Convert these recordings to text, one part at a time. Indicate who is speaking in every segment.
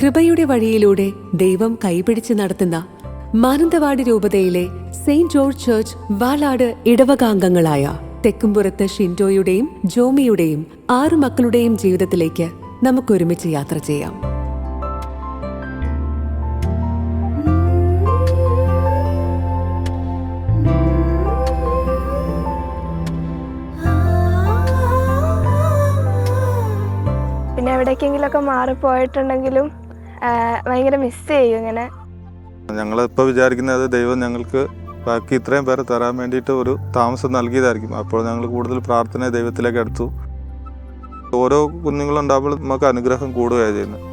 Speaker 1: കൃപയുടെ വഴിയിലൂടെ ദൈവം കൈപിടിച്ച് നടത്തുന്ന മാനന്തവാടി രൂപതയിലെ സെയിന്റ് ജോർജ് ചർച്ച് വാലാട് ഇടവകാംഗങ്ങളായ തെക്കുംപുറത്ത് ഷിൻഡോയുടെയും ജോമിയുടെയും 6 മക്കളുടെയും ജീവിതത്തിലേക്ക് നമുക്കൊരുമിച്ച് യാത്ര ചെയ്യാം.
Speaker 2: പിന്നെ എവിടേക്കെങ്കിലുമൊക്കെ മാറിപ്പോയിട്ടുണ്ടെങ്കിലും ഭയങ്കര മിസ് ചെയ്യും. ഇങ്ങനെ
Speaker 3: ഞങ്ങളിപ്പോൾ വിചാരിക്കുന്നത് ദൈവം ഞങ്ങൾക്ക് ബാക്കി ഇത്രയും പേരെ തരാൻ വേണ്ടിയിട്ട് ഒരു താമസം നൽകിയതായിരിക്കും. അപ്പോൾ ഞങ്ങൾ കൂടുതൽ പ്രാർത്ഥന ദൈവത്തിലേക്ക് എടുത്തു. ഓരോ കുഞ്ഞുങ്ങളുണ്ടാകുമ്പോൾ നമുക്ക് അനുഗ്രഹം കൂടുകയാണ് ചെയ്യുന്നത്.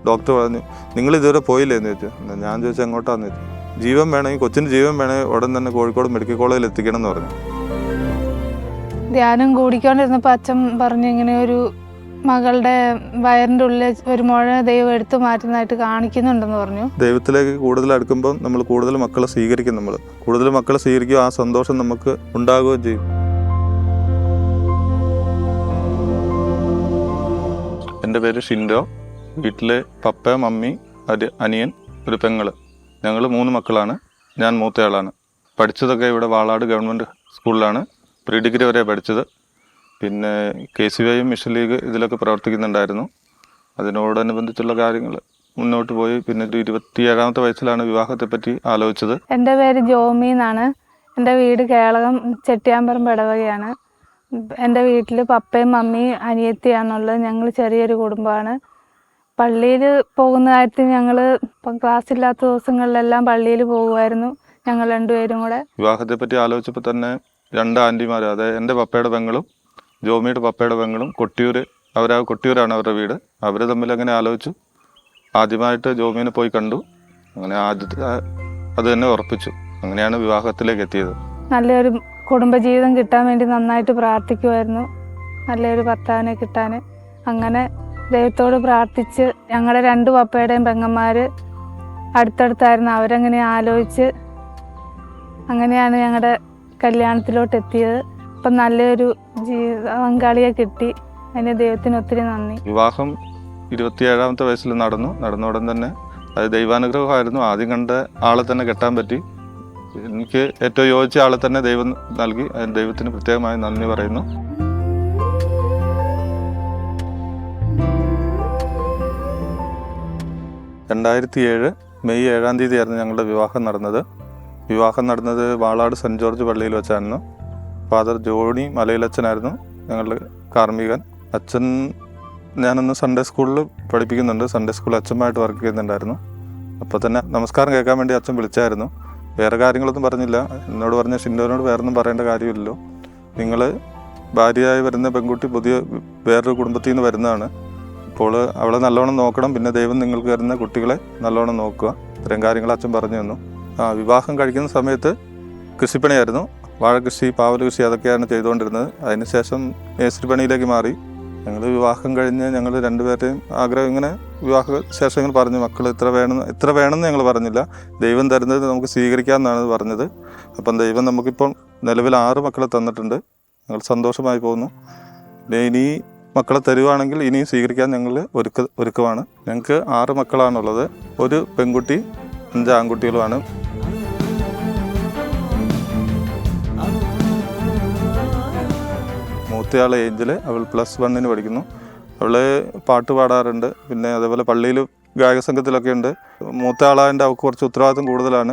Speaker 3: ഡോക്ടർ പറഞ്ഞു, നിങ്ങൾ ഇതുവരെ പോയില്ലേ എന്ന് ചോദിച്ചു. ഞാൻ ചോദിച്ചാൽ എങ്ങോട്ടാന്ന് ചോദിച്ചു. ജീവൻ വേണമെങ്കിൽ, കൊച്ചിന് ജീവൻ വേണമെങ്കിൽ ഉടൻ തന്നെ കോഴിക്കോട് മെഡിക്കൽ കോളേജിൽ എത്തിക്കണം എന്ന് പറഞ്ഞു.
Speaker 4: ധ്യാനം കൂടിക്കൊണ്ടിരുന്നപ്പോൾ അച്ഛൻ പറഞ്ഞു, ഇങ്ങനെ ഒരു മകളുടെ വയറിൻ്റെ ഉള്ളിൽ ഒരു മുഴ ദൈവം എടുത്തു മാറ്റുന്നതായിട്ട് കാണിക്കുന്നുണ്ടെന്ന് പറഞ്ഞു.
Speaker 3: ദൈവത്തിലേക്ക് കൂടുതൽ അടുക്കുമ്പോൾ നമ്മൾ കൂടുതൽ മക്കളെ സ്വീകരിക്കും. നമ്മൾ കൂടുതൽ മക്കളെ സ്വീകരിക്കുകയും ആ സന്തോഷം നമുക്ക് ഉണ്ടാകുകയും ചെയ്യും. എൻ്റെ പേര് ഷിൻഡോ. വീട്ടിലെ പപ്പ, മമ്മി, അനിയൻ, ഒരു പെങ്ങള്. ഞങ്ങൾ 3 മക്കളാണ്. ഞാൻ മൂത്തയാളാണ്. പഠിച്ചതൊക്കെ ഇവിടെ വാളാട് ഗവൺമെൻറ് സ്കൂളിലാണ് പ്രീ ഡിഗ്രി വരെ പഠിച്ചത്. പിന്നെ KCY മിഷൻ ലീഗ് ഇതിലൊക്കെ പ്രവർത്തിക്കുന്നുണ്ടായിരുന്നു. അതിനോടനുബന്ധിച്ചുള്ള കാര്യങ്ങൾ മുന്നോട്ട് പോയി. പിന്നെ 27ാമത്തെ വയസ്സിലാണ് വിവാഹത്തെപ്പറ്റി ആലോചിച്ചത്.
Speaker 4: എൻ്റെ പേര് ജോമി എന്നാണ്. എൻ്റെ വീട് കേളകം ചെട്ടിയാമ്പറമ്പ് ഇടവകയാണ്. എൻ്റെ വീട്ടിൽ പപ്പയും മമ്മിയും അനിയത്തിയാണുള്ളത്. ഞങ്ങൾ ചെറിയൊരു കുടുംബമാണ്. പള്ളിയിൽ പോകുന്ന കാര്യത്തിൽ ഞങ്ങൾ ക്ലാസ് ഇല്ലാത്ത ദിവസങ്ങളിലെല്ലാം പള്ളിയിൽ പോകുമായിരുന്നു, ഞങ്ങൾ 2 പേരും കൂടെ.
Speaker 3: വിവാഹത്തെപ്പറ്റി ആലോചിച്ചപ്പോൾ തന്നെ 2 ആൻറ്റിമാർ, അതായത് എൻ്റെ പപ്പയുടെ പെങ്ങളും ജോമിയുടെ പപ്പയുടെ പെങ്ങളും കൊട്ടിയൂരാണ് അവരുടെ വീട്. അവർ തമ്മിൽ അങ്ങനെ ആലോചിച്ചു. ആദ്യമായിട്ട് ജോമീനെ പോയി കണ്ടു. അങ്ങനെ അത് തന്നെ ഉറപ്പിച്ചു. അങ്ങനെയാണ് വിവാഹത്തിലേക്ക് എത്തിയത്.
Speaker 4: നല്ലൊരു കുടുംബജീവിതം കിട്ടാൻ വേണ്ടി നന്നായിട്ട് പ്രാർത്ഥിക്കുമായിരുന്നു, നല്ലൊരു ഭർത്താവിനെ കിട്ടാൻ. അങ്ങനെ ദൈവത്തോട് പ്രാർത്ഥിച്ച് ഞങ്ങളുടെ 2 പപ്പയുടെയും പെങ്ങന്മാർ അടുത്തടുത്തായിരുന്നു. അവരങ്ങനെ ആലോചിച്ച് അങ്ങനെയാണ് ഞങ്ങളുടെ കല്യാണത്തിലോട്ട് എത്തിയത്. അപ്പം നല്ലൊരു പങ്കാളിയെ കിട്ടി. അതിന് ദൈവത്തിന് ഒത്തിരി നന്ദി.
Speaker 3: വിവാഹം 27ാമത്തെ വയസ്സിൽ നടന്ന ഉടൻ തന്നെ അത് ദൈവാനുഗ്രഹമായിരുന്നു. ആദ്യം കണ്ട ആളെ തന്നെ കെട്ടാൻ പറ്റി. എനിക്ക് ഏറ്റവും യോജിച്ച ആളെ തന്നെ ദൈവം നൽകി. ദൈവത്തിന് പ്രത്യേകമായി നന്ദി പറയുന്നു. മെയ് 7-ാം തീയതിയായിരുന്നു ഞങ്ങളുടെ വിവാഹം നടന്നത് വാളാട് സെൻറ്റ് ജോർജ് പള്ളിയിൽ വെച്ചായിരുന്നു. ഫാദർ ജോണി മലയിലച്ഛനായിരുന്നു ഞങ്ങളുടെ കാർമ്മികൻ. അച്ഛൻ, ഞാനൊന്ന് സൺഡേ സ്കൂളിൽ പഠിപ്പിക്കുന്നുണ്ട്. സൺഡേ സ്കൂളിൽ അച്ഛനുമായിട്ട് വർക്ക് ചെയ്യുന്നുണ്ടായിരുന്നു. അപ്പോൾ തന്നെ നമസ്കാരം കേൾക്കാൻ വേണ്ടി അച്ഛൻ വിളിച്ചായിരുന്നു. വേറെ കാര്യങ്ങളൊന്നും പറഞ്ഞില്ല. എന്നോട് പറഞ്ഞ ഷിൻഡോനോട് വേറൊന്നും പറയേണ്ട കാര്യമില്ലല്ലോ, നിങ്ങൾ ഭാര്യയായി വരുന്ന പെൺകുട്ടി വേറൊരു കുടുംബത്തിൽ നിന്ന് വരുന്നതാണ്. അപ്പോൾ അവളെ നല്ലോണം നോക്കണം. പിന്നെ ദൈവം നിങ്ങൾക്ക് വരുന്ന കുട്ടികളെ നല്ലോണം നോക്കുക. ഇത്രയും കാര്യങ്ങൾ അച്ഛൻ പറഞ്ഞു തന്നു. വിവാഹം കഴിക്കുന്ന സമയത്ത് കൃഷിപ്പണിയായിരുന്നു. വാഴകൃഷി, പാവൽ കൃഷി, അതൊക്കെയാണ് ചെയ്തുകൊണ്ടിരുന്നത്. അതിനുശേഷം നേഴ്സറി പണിയിലേക്ക് മാറി. ഞങ്ങൾ വിവാഹം കഴിഞ്ഞ് ഞങ്ങൾ 2 പേരുടെയും ആഗ്രഹം ഇങ്ങനെ വിവാഹ ശേഷം ഇങ്ങനെ പറഞ്ഞു, മക്കൾ ഇത്ര വേണമെന്ന് ഞങ്ങൾ പറഞ്ഞില്ല. ദൈവം തരുന്നത് നമുക്ക് സ്വീകരിക്കാമെന്നാണ് പറഞ്ഞത്. അപ്പം ദൈവം നമുക്കിപ്പം നിലവിൽ 6 മക്കളെ തന്നിട്ടുണ്ട്. ഞങ്ങൾ സന്തോഷമായി പോകുന്നു. ഇനി മക്കളെ തരുവാണെങ്കിൽ ഇനിയും സ്വീകരിക്കാൻ ഞങ്ങൾ ഒരുക്കമാണ്. ഞങ്ങൾക്ക് 6 മക്കളാണുള്ളത്. 1 പെൺകുട്ടി, 5 ആൺകുട്ടികളുമാണ്. മൂത്തയാൾ ഏഞ്ചൽ, അവൾ +1 പഠിക്കുന്നു. അവൾ പാട്ട് പാടാറുണ്ട്. പിന്നെ അതേപോലെ പള്ളിയിൽ ഗായക സംഘത്തിലൊക്കെ ഉണ്ട്. മൂത്ത ആളായതിൻ്റെ അവൾക്ക് കുറച്ച് ഉത്തരവാദിത്വം കൂടുതലാണ്.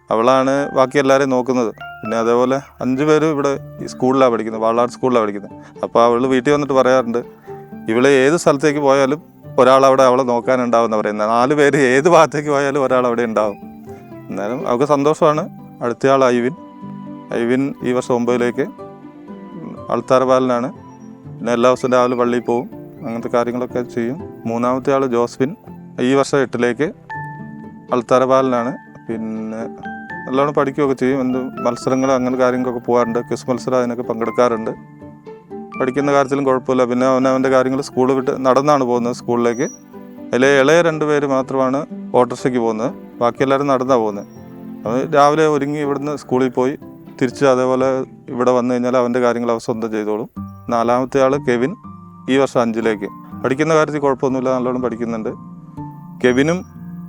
Speaker 3: അവളാണ് ബാക്കി എല്ലാവരെയും നോക്കുന്നത്. പിന്നെ അതേപോലെ 5 പേരും ഇവിടെ ഈ സ്കൂളിലാണ് പഠിക്കുന്നത്, വാളാട് സ്കൂളിലാണ് പഠിക്കുന്നത്. അപ്പോൾ അവൾ വീട്ടിൽ വന്നിട്ട് പറയാറുണ്ട്, ഇവളെ ഏത് സ്ഥലത്തേക്ക് പോയാലും ഒരാളവിടെ അവളെ നോക്കാനുണ്ടാവുമെന്ന് പറയുന്നത്. 4 പേര് ഏത് ഭാഗത്തേക്ക് പോയാലും ഒരാൾ അവിടെ ഉണ്ടാവും. എന്നാലും അവൾക്ക് സന്തോഷമാണ്. അടുത്തയാൾ ഐവിൻ ഈ വർഷം 9ലേക്ക് അൾത്താരപാലനാണ്. പിന്നെ എല്ലാ ദിവസവും രാവിലെ പള്ളിയിൽ പോവും. അങ്ങനത്തെ കാര്യങ്ങളൊക്കെ ചെയ്യും. 3ാമത്തെ ആൾ ജോസ്ഫിൻ ഈ വർഷം 8ലേക്ക് അൾത്താരപാലനാണ്. പിന്നെ നല്ലോണം പഠിക്കുകയൊക്കെ ചെയ്യും. മത്സരങ്ങൾ അങ്ങനെ കാര്യങ്ങളൊക്കെ പോകാറുണ്ട്. ക്വിസ് മത്സരം അതിനൊക്കെ പങ്കെടുക്കാറുണ്ട്. പഠിക്കുന്ന കാര്യത്തിലും കുഴപ്പമില്ല. പിന്നെ അവൻ്റെ കാര്യങ്ങൾ സ്കൂൾ വിട്ട് നടന്നാണ് പോകുന്നത് സ്കൂളിലേക്ക്. അതിലെ ഇളയ 2 പേര് മാത്രമാണ് ഓട്ടോറിക്ഷയ്ക്ക് പോകുന്നത്. ബാക്കി എല്ലാവരും നടന്നാണ് പോകുന്നത്. അവൻ രാവിലെ ഒരുങ്ങി ഇവിടുന്ന് സ്കൂളിൽ പോയി തിരിച്ച് അതേപോലെ ഇവിടെ വന്നു കഴിഞ്ഞാൽ അവൻ്റെ കാര്യങ്ങൾ അവ സ്വന്തം ചെയ്തോളും. 4ാമത്തെ ആൾ കെവിൻ ഈ വർഷം 5ലേക്ക്. പഠിക്കുന്ന കാര്യത്തിൽ കുഴപ്പമൊന്നുമില്ല, നല്ലോണം പഠിക്കുന്നുണ്ട്. കെവിനും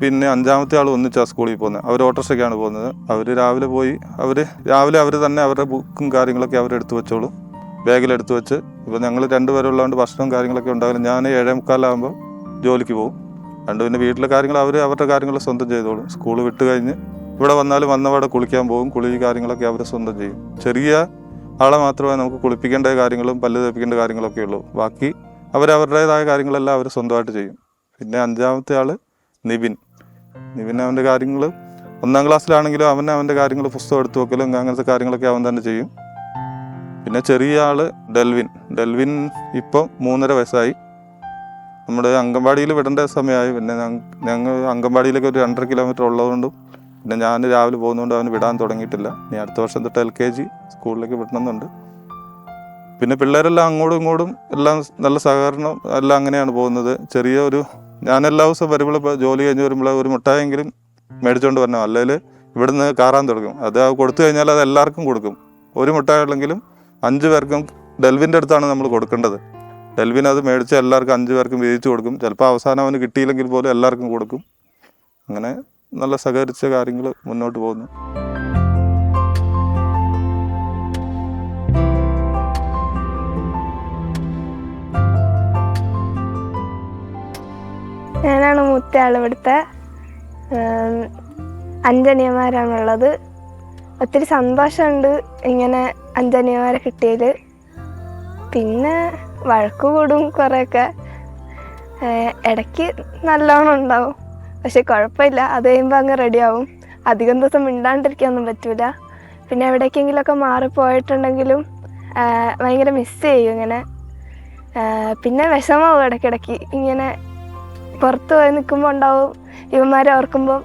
Speaker 3: പിന്നെ 5ാമത്തെ ആൾ ഒന്നിച്ചാണ് സ്കൂളിൽ പോകുന്നത്. അവർ ഓട്ടോറിക്ഷയ്ക്കാണ് പോകുന്നത്. അവർ രാവിലെ അവർ തന്നെ അവരുടെ ബുക്കും കാര്യങ്ങളൊക്കെ അവരെടുത്ത് വെച്ചോളും, ബാഗിലെടുത്ത് വെച്ച്. ഇപ്പോൾ ഞങ്ങൾ 2 പേരുള്ളതുകൊണ്ട് ഭക്ഷണവും കാര്യങ്ങളൊക്കെ ഉണ്ടാവില്ല. ഞാൻ 7:45 ജോലിക്ക് പോകും. പിന്നെ വീട്ടിലെ കാര്യങ്ങൾ അവരുടെ കാര്യങ്ങൾ സ്വന്തം ചെയ്തോളും. സ്കൂൾ വിട്ട് കഴിഞ്ഞ് ഇവിടെ വന്നാലും വന്നവിടെ കുളിക്കാൻ പോകും. കുളി കാര്യങ്ങളൊക്കെ അവർ സ്വന്തം ചെയ്യും. ചെറിയ ആളെ മാത്രമേ നമുക്ക് കുളിപ്പിക്കേണ്ട കാര്യങ്ങളും പല്ല് തേപ്പിക്കേണ്ട കാര്യങ്ങളൊക്കെ ഉള്ളൂ. ബാക്കി അവരവരുടേതായ കാര്യങ്ങളെല്ലാം അവർ സ്വന്തമായിട്ട് ചെയ്യും. പിന്നെ 5ാമത്തെ ആൾ നിവിൻ അവൻ്റെ കാര്യങ്ങൾ 1ാം ക്ലാസ്സിലാണെങ്കിലും അവൻ്റെ കാര്യങ്ങൾ പുസ്തകം എടുത്തു വെക്കലും അങ്ങനത്തെ കാര്യങ്ങളൊക്കെ അവൻ തന്നെ ചെയ്യും. പിന്നെ ചെറിയ ആൾ ഡെൽവിൻ ഇപ്പം 3.5 വയസ്സായി. നമ്മുടെ അംഗൻവാടിയിൽ വിടേണ്ട സമയമായി. പിന്നെ ഞങ്ങൾ അംഗൻവാടിയിലേക്ക് ഒരു 2.5 കിലോമീറ്റർ ഉള്ളതുകൊണ്ടും പിന്നെ ഞാൻ രാവിലെ പോകുന്നതുകൊണ്ട് അവന് വിടാൻ തുടങ്ങിയിട്ടില്ല. ഇനി അടുത്ത വർഷം തൊട്ട് LKG സ്കൂളിലേക്ക് വിടണമെന്നുണ്ട്. പിന്നെ പിള്ളേരെല്ലാം അങ്ങോട്ടും ഇങ്ങോട്ടും എല്ലാം നല്ല സഹകരണം എല്ലാം അങ്ങനെയാണ് പോകുന്നത്. ഞാൻ എല്ലാ ദിവസവും വരുമ്പോൾ ജോലി കഴിഞ്ഞ് വരുമ്പോൾ ഒരു മുട്ടായെങ്കിലും മേടിച്ചുകൊണ്ട് വരണം, അല്ലെങ്കിൽ ഇവിടുന്ന് കാറാൻ തുടങ്ങും. അത് കൊടുത്തു കഴിഞ്ഞാൽ അത് എല്ലാവർക്കും കൊടുക്കും. ഒരു മുട്ടായുള്ളെങ്കിലും 5 പേർക്കും ഡെൽവിൻ്റെ അടുത്താണ് നമ്മൾ കൊടുക്കേണ്ടത്. ഡെൽവിൻ അത് മേടിച്ച് എല്ലാവർക്കും 5 പേർക്കും വീതിച്ചു കൊടുക്കും. ചിലപ്പോൾ അവസാനം അവന് കിട്ടിയില്ലെങ്കിൽ പോലും എല്ലാവർക്കും കൊടുക്കും. അങ്ങനെ നല്ല സഹകരിച്ച കാര്യങ്ങൾ മുന്നോട്ട് പോകുന്നു.
Speaker 2: ഞാനാണ് മൂത്ത ആൾ. ഇവിടുത്തെ 5 അനിയന്മാരാണുള്ളത്. ഒത്തിരി സന്തോഷമുണ്ട് ഇങ്ങനെ 5 അനിയന്മാരെ കിട്ടിയതിൽ. പിന്നെ വഴക്ക് കൂടും കുറേയൊക്കെ, ഇടയ്ക്ക് നല്ലോണം ഉണ്ടാവും. പക്ഷെ കുഴപ്പമില്ല, അത് കഴിയുമ്പോൾ അങ്ങ് റെഡിയാവും. അധികം ദിവസം മിണ്ടാണ്ടിരിക്കാനൊന്നും പറ്റില്ല. പിന്നെ എവിടേക്കെങ്കിലുമൊക്കെ മാറിപ്പോയിട്ടുണ്ടെങ്കിലും ഭയങ്കര മിസ് ചെയ്യും ഇങ്ങനെ. പിന്നെ വിഷമാവും ഇടയ്ക്കിടയ്ക്ക്. ഇങ്ങനെ പുറത്ത് പോയി നിൽക്കുമ്പോൾ ഉണ്ടാവും ഇവന്മാരെ ഓർക്കുമ്പോൾ.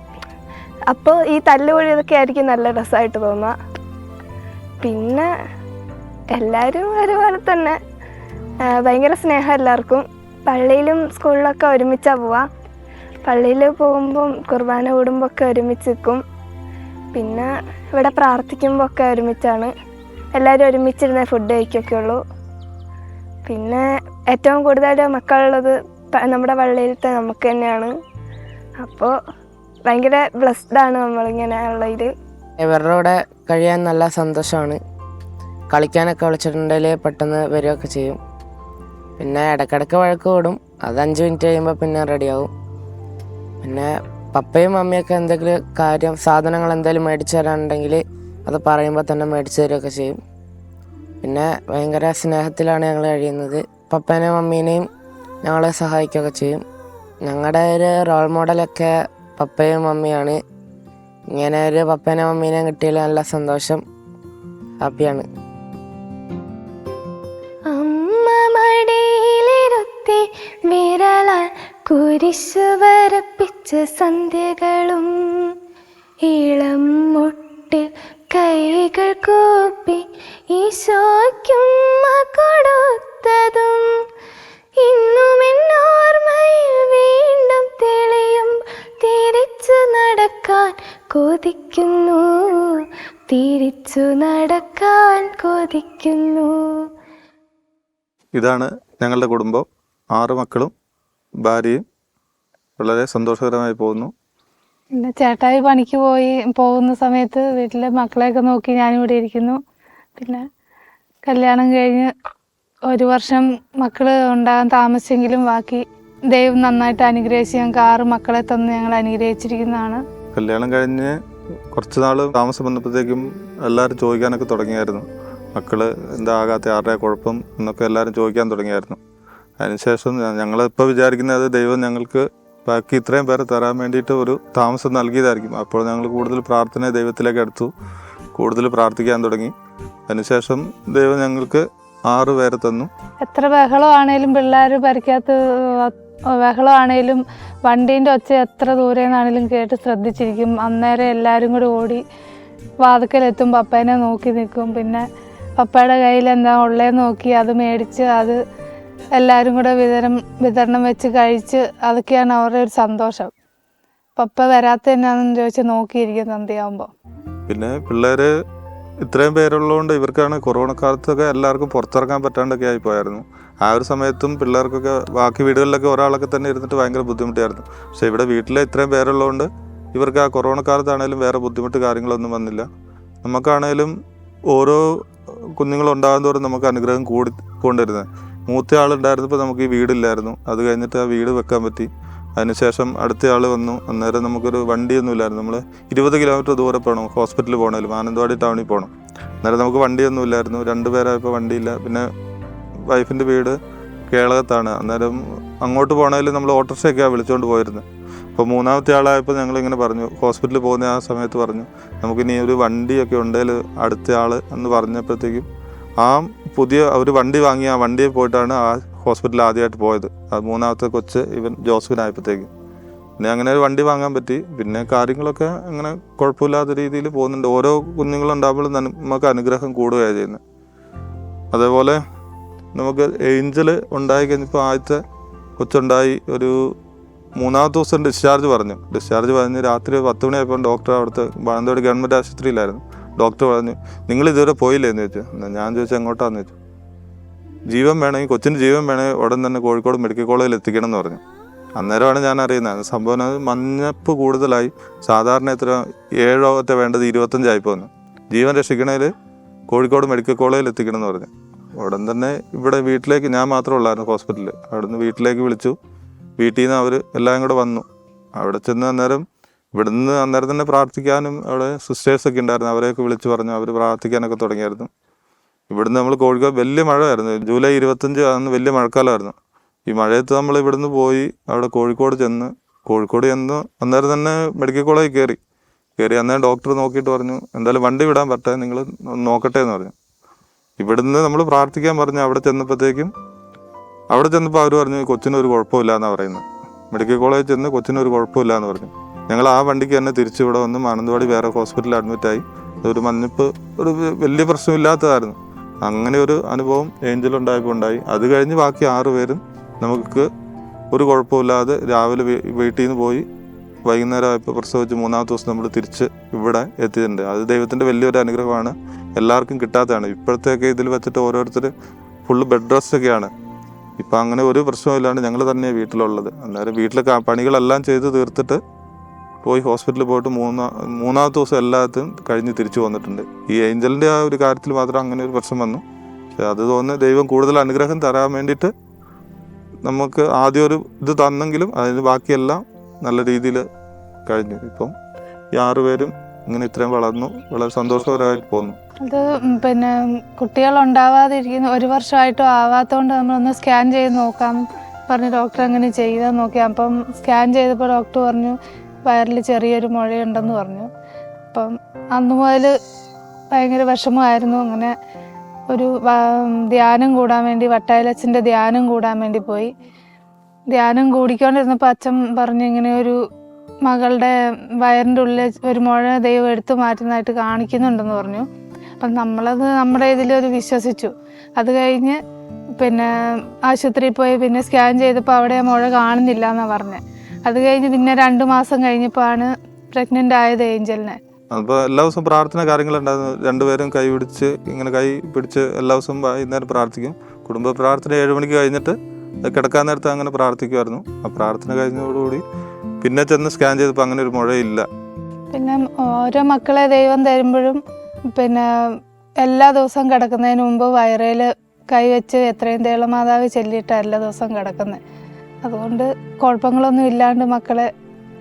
Speaker 2: അപ്പോൾ ഈ തല്ലുപൊഴിയൊക്കെ ആയിരിക്കും നല്ല രസമായിട്ട് തോന്നുക. പിന്നെ എല്ലാവരും ഒരുപോലെ തന്നെ ഭയങ്കര സ്നേഹം എല്ലാവർക്കും. പള്ളിയിലും സ്കൂളിലൊക്കെ ഒരുമിച്ചാണ് പോവുക. പള്ളിയിൽ പോകുമ്പം കുർബാന കൂടുമ്പോൾ ഒക്കെ ഒരുമിച്ച് നിൽക്കും. പിന്നെ ഇവിടെ പ്രാർത്ഥിക്കുമ്പോൾ ഒക്കെ ഒരുമിച്ചാണ്. എല്ലാവരും ഒരുമിച്ചിരുന്നേ ഫുഡ് കഴിക്കുകയൊക്കെ ഉള്ളൂ. പിന്നെ ഏറ്റവും കൂടുതൽ മക്കളുള്ളത് നമ്മുടെ പള്ളിയിലത്തെ നമുക്ക് തന്നെയാണ്. അപ്പോൾ ഭയങ്കര ബ്ലെസ്ഡാണ് നമ്മളിങ്ങനെ ഉള്ളതിൽ.
Speaker 5: ഇവരുടെ കൂടെ കഴിയാൻ നല്ല സന്തോഷമാണ്. കളിക്കാനൊക്കെ വിളിച്ചിട്ടുണ്ടെങ്കിൽ പെട്ടെന്ന് വരികയൊക്കെ ചെയ്യും. പിന്നെ ഇടയ്ക്കിടയ്ക്ക് വഴക്ക് കൂടും. അത് 5 മിനിറ്റ് കഴിയുമ്പോൾ പിന്നെ റെഡിയാവും. പിന്നെ പപ്പയും മമ്മിയൊക്കെ എന്തെങ്കിലും സാധനങ്ങൾ എന്തെങ്കിലും മേടിച്ചു തരാനുണ്ടെങ്കിൽ അത് പറയുമ്പോൾ തന്നെ മേടിച്ചു തരികയൊക്കെ ചെയ്യും. പിന്നെ ഭയങ്കര സ്നേഹത്തിലാണ് ഞങ്ങൾ കഴിയുന്നത്. പപ്പേനെയും മമ്മീനെയും ഞങ്ങളെ സഹായിക്കുകയൊക്കെ ചെയ്യും. ഞങ്ങളുടെ ഒരു റോൾ മോഡലൊക്കെ പപ്പയും മമ്മിയാണ്. ഇങ്ങനെ ഒരു പപ്പേനെ മമ്മീനെയും കിട്ടിയതിൽ നല്ല സന്തോഷം, ഹാപ്പിയാണ്.
Speaker 2: അമ്മ മടിയിലിരുത്തി വിരലാൽ കുരിശു വരപ്പിച്ച സന്ധ്യകളും ഇളം മുട്ടിൽ കൈകൾ കൂപ്പി ഈശോയ്ക്കുമ്മ കൊടുത്തതും ഇന്നും എന്നോർമ്മയിൽ വീണ്ടും തെളിയും. തിരിച്ചു നടക്കാൻ കൊതിക്കുന്നു, തിരിച്ചു നടക്കാൻ കൊതിക്കുന്നു.
Speaker 3: ഇതാണ് ഞങ്ങളുടെ കുടുംബം. 6 മക്കളും ഭാര്യയും വളരെ സന്തോഷകരമായി പോകുന്നു.
Speaker 4: പിന്നെ ചേട്ടായി പണിക്ക് പോകുന്ന സമയത്ത് വീട്ടിലെ മക്കളെയൊക്കെ നോക്കി ഞാനിവിടെ ഇരിക്കുന്നു. പിന്നെ കല്യാണം കഴിഞ്ഞ് 1 വർഷം മക്കൾ ഉണ്ടാകാൻ താമസിച്ചെങ്കിലും ബാക്കി ദൈവം നന്നായിട്ട് അനുഗ്രഹിച്ച് ഞങ്ങൾക്ക് 6 മക്കളെ തന്ന് ഞങ്ങൾ അനുഗ്രഹിച്ചിരിക്കുന്നതാണ്.
Speaker 3: കല്യാണം കഴിഞ്ഞ് കുറച്ച് നാൾ താമസം വന്നപ്പോഴത്തേക്കും എല്ലാവരും ചോദിക്കാനൊക്കെ തുടങ്ങിയായിരുന്നു. മക്കൾ എന്താ ആകാത്ത, ആരുടെ കുഴപ്പം എന്നൊക്കെ എല്ലാവരും ചോദിക്കാൻ തുടങ്ങിയായിരുന്നു. അതിനുശേഷം ഞങ്ങളിപ്പോൾ വിചാരിക്കുന്നത് ദൈവം ഞങ്ങൾക്ക് ബാക്കി ഇത്രയും പേരെ തരാൻ വേണ്ടിയിട്ട് ഒരു താമസം നൽകിയതായിരിക്കും. അപ്പോൾ ഞങ്ങൾ കൂടുതൽ പ്രാർത്ഥന ദൈവത്തിലേക്ക് എടുത്തു, കൂടുതൽ പ്രാർത്ഥിക്കാൻ തുടങ്ങി. അതിനുശേഷം ദൈവം ഞങ്ങൾക്ക് 6 പേരെ തന്നു.
Speaker 4: എത്ര ബഹളമാണേലും പിള്ളേർ പരിക്കകത്ത് ബഹളമാണേലും വണ്ടീൻ്റെ ഒച്ച എത്ര ദൂരെ നിന്നാണേലും കേട്ട് ശ്രദ്ധിച്ചിരിക്കും. അന്നേരം എല്ലാവരും കൂടി ഓടി വാതിക്കലെത്തും, പപ്പേനെ നോക്കി നിൽക്കും. പിന്നെ പപ്പയുടെ കയ്യിൽ എന്താ ഉള്ളതെന്ന് നോക്കി അത് മേടിച്ച് അത് എല്ലാവരും കൂടെ വിതരണം വെച്ച് കഴിച്ച് അതൊക്കെയാണ് അവരുടെ ഒരു സന്തോഷം. പപ്പ വരാത്ത എന്നാണെന്ന് ചോദിച്ച് നോക്കിയിരിക്കും സന്ധ്യയാകുമ്പോൾ.
Speaker 3: പിന്നെ പിള്ളേർ ഇത്രയും പേരുള്ളതുകൊണ്ട് ഇവർക്കാണ് കൊറോണ കാലത്തൊക്കെ എല്ലാവർക്കും പുറത്തിറങ്ങാൻ പറ്റാണ്ടൊക്കെ ആയി പോയായിരുന്നു. ആ ഒരു സമയത്തും പിള്ളേർക്കൊക്കെ ബാക്കി വീടുകളിലൊക്കെ ഒരാളൊക്കെ തന്നെ ഇരുന്നിട്ട് ഭയങ്കര ബുദ്ധിമുട്ടായിരുന്നു. പക്ഷേ ഇവിടെ വീട്ടിലെ ഇത്രയും പേരുള്ളതുകൊണ്ട് ഇവർക്ക് ആ കൊറോണ കാലത്താണേലും വേറെ ബുദ്ധിമുട്ട് കാര്യങ്ങളൊന്നും വന്നില്ല. നമുക്കാണേലും ഓരോ കുഞ്ഞുങ്ങളുണ്ടാകും തോറും നമുക്ക് അനുഗ്രഹം കൂടിക്കൊണ്ടിരുന്നത്. മൂത്ത ആളുണ്ടായിരുന്നപ്പോൾ നമുക്ക് ഈ വീടില്ലായിരുന്നു. അത് കഴിഞ്ഞിട്ട് ആ വീട് വെക്കാൻ പറ്റി. അതിനുശേഷം അടുത്ത ആൾ വന്നു. അന്നേരം നമുക്കൊരു വണ്ടിയൊന്നും ഇല്ലായിരുന്നു. നമ്മൾ 20 കിലോമീറ്റർ ദൂരെ പോകണം ഹോസ്പിറ്റലിൽ പോകണമല്ലോ, മാനന്തവാടി ടൗണിൽ പോകണം. അന്നേരം നമുക്ക് വണ്ടിയൊന്നും ഇല്ലായിരുന്നു. 2 പേരായപ്പോൾ വണ്ടിയില്ല. പിന്നെ വൈഫിൻ്റെ വീട് കേളകത്താണ്. അന്നേരം അങ്ങോട്ട് പോകണമെങ്കിൽ നമ്മൾ ഓട്ടോറിക്ഷയൊക്കെയാണ് വിളിച്ചുകൊണ്ട് പോയിരുന്നത്. അപ്പോൾ 3ാമത്തെ ആളായപ്പോൾ ഞങ്ങളിങ്ങനെ പറഞ്ഞു, ഹോസ്പിറ്റലിൽ പോകുന്ന ആ സമയത്ത് പറഞ്ഞു നമുക്കിനി ഒരു വണ്ടിയൊക്കെ ഉണ്ടെങ്കിൽ അടുത്ത ആൾ എന്ന് പറഞ്ഞപ്പോഴത്തേക്കും ആ പുതിയ ഒരു വണ്ടി വാങ്ങി ആ വണ്ടിയിൽ പോയിട്ടാണ് ആ ഹോസ്പിറ്റലിൽ ആദ്യമായിട്ട് പോയത്. അത് 3ാമത്തെ കൊച്ച് ഇവൻ ജോസഫിനായപ്പോഴത്തേക്കും പിന്നെ അങ്ങനെ ഒരു വണ്ടി വാങ്ങാൻ പറ്റി. പിന്നെ കാര്യങ്ങളൊക്കെ അങ്ങനെ കുഴപ്പമില്ലാത്ത രീതിയിൽ പോകുന്നുണ്ട്. ഓരോ കുഞ്ഞുങ്ങളുണ്ടാകുമ്പോഴും നമുക്ക് അനുഗ്രഹം കൂടുകയാണ് ചെയ്യുന്നത്. അതേപോലെ നമുക്ക് ഏഞ്ചൽ ഉണ്ടായി കഴിഞ്ഞപ്പോൾ ആദ്യത്തെ കൊച്ചുണ്ടായി ഒരു 3ാമത്തെ ദിവസം ഡിസ്ചാർജ് പറഞ്ഞ് രാത്രി 10 മണിയായപ്പോൾ ഡോക്ടർ അവിടുത്തെ മാനന്തവാടി ഗവൺമെൻറ് ആശുപത്രിയിലായിരുന്നു. ഡോക്ടർ പറഞ്ഞു നിങ്ങൾ ഇതുവരെ പോയില്ലേ എന്ന് ചോദിച്ചു. ഞാൻ ചോദിച്ചു എങ്ങോട്ടാന്ന് ചോദിച്ചു. ജീവൻ വേണമെങ്കിൽ കൊച്ചിന് ജീവൻ വേണമെങ്കിൽ ഉടൻ തന്നെ കോഴിക്കോട് മെഡിക്കൽ കോളേജിൽ എത്തിക്കണം എന്ന് പറഞ്ഞു. അന്നേരമാണ് ഞാൻ അറിയുന്നത് സംഭവം അത് മഞ്ഞപ്പ് കൂടുതലായി. സാധാരണ എത്ര 7 വേണ്ടത് 25 ആയിപ്പോന്നു. ജീവൻ രക്ഷിക്കണേൽ കോഴിക്കോട് മെഡിക്കൽ കോളേജിൽ എത്തിക്കണം എന്ന് പറഞ്ഞു. ഉടൻ തന്നെ ഇവിടെ വീട്ടിലേക്ക് ഞാൻ മാത്രമേ ഉള്ളായിരുന്നു ഹോസ്പിറ്റലിൽ. അവിടെ നിന്ന് വീട്ടിലേക്ക് വിളിച്ചു. വീട്ടിൽ നിന്ന് അവർ എല്ലാവരും കൂടെ വന്നു. അവിടെ ചെന്ന് അന്നേരം അന്നേരം തന്നെ പ്രാർത്ഥിക്കാനും അവിടെ സിസ്റ്റേഴ്സൊക്കെ ഉണ്ടായിരുന്നു. അവരെയൊക്കെ വിളിച്ചു പറഞ്ഞു. അവർ പ്രാർത്ഥിക്കാനൊക്കെ തുടങ്ങിയായിരുന്നു. ഇവിടുന്ന് നമ്മൾ കോഴിക്കോട് വലിയ മഴയായിരുന്നു. ജൂലൈ 25 അന്ന് വലിയ മഴക്കാലമായിരുന്നു. ഈ മഴയത്ത് നമ്മൾ ഇവിടുന്ന് പോയി അവിടെ കോഴിക്കോട് ചെന്ന് അന്നേരം തന്നെ മെഡിക്കൽ കോളേജിൽ കയറി അന്നേരം ഡോക്ടർ നോക്കിയിട്ട് പറഞ്ഞു എന്തായാലും വണ്ടി വിടാൻ പറ്റേ, നിങ്ങൾ നോക്കട്ടെ എന്ന് പറഞ്ഞു. ഇവിടുന്ന് നമ്മൾ പ്രാർത്ഥിക്കാൻ പറഞ്ഞു. അവിടെ ചെന്നപ്പോൾ അവർ പറഞ്ഞു കൊച്ചിനൊരു കുഴപ്പമില്ല എന്നാണ് പറയുന്നത്. മെഡിക്കൽ കോളേജിൽ ചെന്ന് കൊച്ചിനൊരു കുഴപ്പമില്ല എന്ന് പറഞ്ഞു. ഞങ്ങൾ ആ വണ്ടിക്ക് തന്നെ തിരിച്ച് ഇവിടെ വന്ന് മാനന്തവാടി വേറെ ഹോസ്പിറ്റലിൽ അഡ്മിറ്റായി. അതൊരു മഞ്ഞപ്പ് ഒരു വലിയ പ്രശ്നമില്ലാത്തതായിരുന്നു. അങ്ങനെ ഒരു അനുഭവം ഏഞ്ചലുണ്ടായപ്പോൾ ഉണ്ടായി. അത് കഴിഞ്ഞ് ബാക്കി 6 പേരും നമുക്ക് ഒരു കുഴപ്പമില്ലാതെ രാവിലെ വീട്ടിൽ നിന്ന് പോയി വൈകുന്നേരം ആയപ്പോൾ പ്രസവിച്ച് 3ാമത്തെ ദിവസം നമ്മൾ തിരിച്ച് ഇവിടെ എത്തിയിട്ടുണ്ട്. അത് ദൈവത്തിൻ്റെ വലിയൊരു അനുഗ്രഹമാണ്. എല്ലാവർക്കും കിട്ടാത്തതാണ്. ഇപ്പോഴത്തേക്ക് ഇതിൽ വെച്ചിട്ട് ഓരോരുത്തർ ഫുള്ള് ബെഡ് റെസ്റ്റൊക്കെയാണ്. ഇപ്പം അങ്ങനെ ഒരു പ്രശ്നമില്ലാണ്ട് ഞങ്ങൾ തന്നെയാണ് വീട്ടിലുള്ളത്. അന്നേരം വീട്ടിലെ പണികളെല്ലാം ചെയ്ത് തീർത്തിട്ട് പോയി ഹോസ്പിറ്റലിൽ പോയിട്ട് 3ാമത്തെ ദിവസം എല്ലാത്തും കഴിഞ്ഞ് തിരിച്ചു വന്നിട്ടുണ്ട്. ഈ ഏഞ്ചലിൻ്റെ ആ ഒരു കാര്യത്തിൽ മാത്രം അങ്ങനെ ഒരു പ്രശ്നം വന്നു. പക്ഷെ അത് തോന്നുന്നു ദൈവം കൂടുതൽ അനുഗ്രഹം തരാൻ വേണ്ടിയിട്ട് നമുക്ക് ആദ്യം ഒരു ഇത് തന്നെങ്കിലും അതിന് ബാക്കിയെല്ലാം നല്ല രീതിയിൽ കഴിഞ്ഞു. ഇപ്പം ഈ 6 പേരും ഇങ്ങനെ ഇത്രയും വളർന്നു വളരെ സന്തോഷകരമായിട്ട് പോകുന്നു.
Speaker 4: അത് പിന്നെ കുട്ടികളുണ്ടാവാതിരിക്കുന്ന 1 വർഷമായിട്ടും ആവാത്തതുകൊണ്ട് നമ്മളൊന്ന് സ്കാൻ ചെയ്ത് നോക്കാം പറഞ്ഞ് ഡോക്ടർ അങ്ങനെ ചെയ്താൽ നോക്കി. അപ്പം സ്കാൻ ചെയ്തപ്പോൾ ഡോക്ടർ പറഞ്ഞു വയറിൽ ചെറിയൊരു മുഴയുണ്ടെന്ന് പറഞ്ഞു. അപ്പം അന്ന് മുതൽ ഭയങ്കര വിഷമമായിരുന്നു. അങ്ങനെ ഒരു ധ്യാനം കൂടാൻ വേണ്ടി വട്ടായിലച്ഛൻ്റെ ധ്യാനം കൂടാൻ വേണ്ടി പോയി. ധ്യാനം കൂടിക്കൊണ്ടിരുന്നപ്പോൾ അച്ഛൻ പറഞ്ഞു ഇങ്ങനെ ഒരു മകളുടെ വയറിൻ്റെ ഉള്ളിൽ ഒരു മുഴ ദൈവം എടുത്തു മാറ്റുന്നതായിട്ട് കാണിക്കുന്നുണ്ടെന്ന് പറഞ്ഞു. അപ്പം നമ്മളത് നമ്മുടെ ഇതിലൊരു വിശ്വസിച്ചു. അത് കഴിഞ്ഞ് പിന്നെ ആശുപത്രിയിൽ പോയി പിന്നെ സ്കാൻ ചെയ്തപ്പോൾ അവിടെ മുഴ കാണുന്നില്ല എന്നാണ് പറഞ്ഞത്. അത് കഴിഞ്ഞ് പിന്നെ 2 മാസം കഴിഞ്ഞപ്പോഴാണ് പ്രഗ്നൻ്റ് ആയത് ഏഞ്ചലിനെ.
Speaker 3: അപ്പോൾ എല്ലാ ദിവസവും പ്രാർത്ഥന കാര്യങ്ങളുണ്ടായിരുന്നു. 2 പേരും കൈ പിടിച്ച് എല്ലാ ദിവസവും വൈകുന്നേരം പ്രാർത്ഥിക്കും. കുടുംബ പ്രാർത്ഥന 7 മണിക്ക് കഴിഞ്ഞിട്ട് കിടക്കാൻ നേരത്ത് അങ്ങനെ പ്രാർത്ഥിക്കുമായിരുന്നു. ആ പ്രാർത്ഥന കഴിഞ്ഞതോടുകൂടി പിന്നെ ചെന്ന് സ്കാൻ ചെയ്തപ്പോൾ അങ്ങനെ ഒരു മുഴയില്ല.
Speaker 4: പിന്നെ ഓരോ മക്കളെ ദൈവം തരുമ്പോഴും പിന്നെ എല്ലാ ദിവസവും കിടക്കുന്നതിന് മുമ്പ് വയറേൽ കൈവച്ച് എത്രയും ദേളമാതാവ് ചൊല്ലിയിട്ടാണ് എല്ലാ ദിവസവും കിടക്കുന്നത്. അതുകൊണ്ട് കുഴപ്പങ്ങളൊന്നും ഇല്ലാണ്ട് മക്കളെ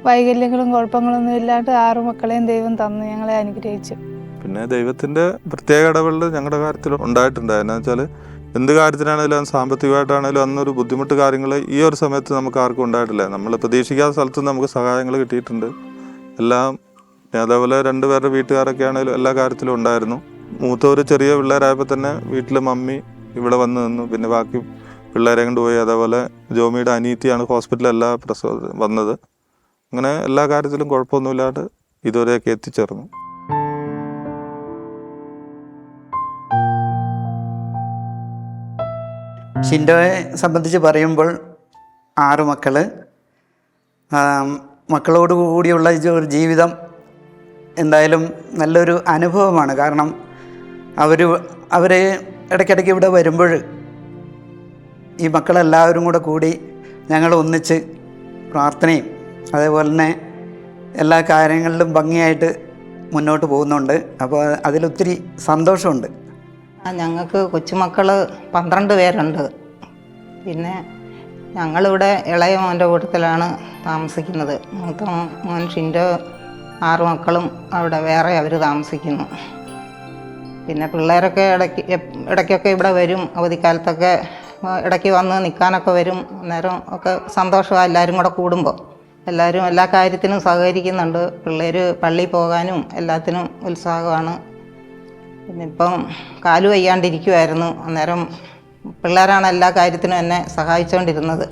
Speaker 4: വൈകല്യങ്ങളും കുഴപ്പങ്ങളൊന്നും ഇല്ലാണ്ട് 6 മക്കളെയും ദൈവം തന്നു ഞങ്ങളെ അനുഗ്രഹിച്ചു.
Speaker 3: പിന്നെ ദൈവത്തിൻ്റെ പ്രത്യേക ഇടപെടൽ ഞങ്ങളുടെ കാര്യത്തിൽ ഉണ്ടായിട്ടുണ്ട്. എന്നാ വെച്ചാൽ എന്ത് കാര്യത്തിനാണെങ്കിലും സാമ്പത്തികമായിട്ടാണെങ്കിലും അന്നൊരു ബുദ്ധിമുട്ട് കാര്യങ്ങൾ ഈ ഒരു സമയത്ത് നമുക്ക് ആർക്കും ഉണ്ടായിട്ടില്ല. നമ്മൾ പ്രതീക്ഷിക്കാത്ത സ്ഥലത്ത് നമുക്ക് സഹായങ്ങൾ കിട്ടിയിട്ടുണ്ട്. എല്ലാം അതേപോലെ 2 പേരുടെ വീട്ടുകാരൊക്കെ ആണെങ്കിലും എല്ലാ കാര്യത്തിലും ഉണ്ടായിരുന്നു. മൂത്തവർ ചെറിയ പിള്ളേരായപ്പോൾ തന്നെ വീട്ടിലെ മമ്മി ഇവിടെ വന്ന് നിന്നു. പിന്നെ ബാക്കി പിള്ളേരെ കൊണ്ട് പോയി. അതേപോലെ ജോമിയുടെ അനിയത്തിയാണ് ഹോസ്പിറ്റലിൽ എല്ലാ വന്നത്. അങ്ങനെ എല്ലാ കാര്യത്തിലും കുഴപ്പമൊന്നുമില്ലാണ്ട് ഇതുവരെയൊക്കെ എത്തിച്ചേർന്നു.
Speaker 6: ഷിൻഡോയെ സംബന്ധിച്ച് പറയുമ്പോൾ 6 മക്കൾ, മക്കളോട് കൂടിയുള്ള ഒരു ജീവിതം എന്തായാലും നല്ലൊരു അനുഭവമാണ്. കാരണം അവർ ഇടയ്ക്കിടയ്ക്ക് ഇവിടെ വരുമ്പോൾ ഈ മക്കളെല്ലാവരും കൂടി ഞങ്ങൾ ഒന്നിച്ച് പ്രാർത്ഥനയും അതേപോലെ തന്നെ എല്ലാ കാര്യങ്ങളിലും ഭംഗിയായിട്ട് മുന്നോട്ട് പോകുന്നുണ്ട്. അപ്പോൾ അതിലൊത്തിരി സന്തോഷമുണ്ട്.
Speaker 7: ഞങ്ങൾക്ക് കൊച്ചുമക്കൾ 12 പേരുണ്ട്. പിന്നെ ഞങ്ങളിവിടെ ഇളയ മോൻ്റെ കൂട്ടത്തിലാണ് താമസിക്കുന്നത്. മൂത്ത മോൻ ഷിൻഡോ 6 മക്കളും അവിടെ വേറെ അവർ താമസിക്കുന്നു. പിന്നെ പിള്ളേരൊക്കെ ഇടയ്ക്കൊക്കെ ഇവിടെ വരും. അവധിക്കാലത്തൊക്കെ ഇടയ്ക്ക് വന്ന് നിൽക്കാനൊക്കെ വരും. അന്നേരം ഒക്കെ സന്തോഷമാണ് എല്ലാവരും കൂടെ കൂടുമ്പോൾ. എല്ലാവരും എല്ലാ കാര്യത്തിനും സഹകരിക്കുന്നുണ്ട്. പിള്ളേർ പള്ളിയിൽ പോകാനും എല്ലാത്തിനും ഉത്സാഹമാണ്. പിന്നെ ഇപ്പം കാല് വയ്യാണ്ടിരിക്കുമായിരുന്നു. അന്നേരം പിള്ളേരാണ് എല്ലാ കാര്യത്തിനും എന്നെ സഹായിച്ചുകൊണ്ടിരുന്നത്.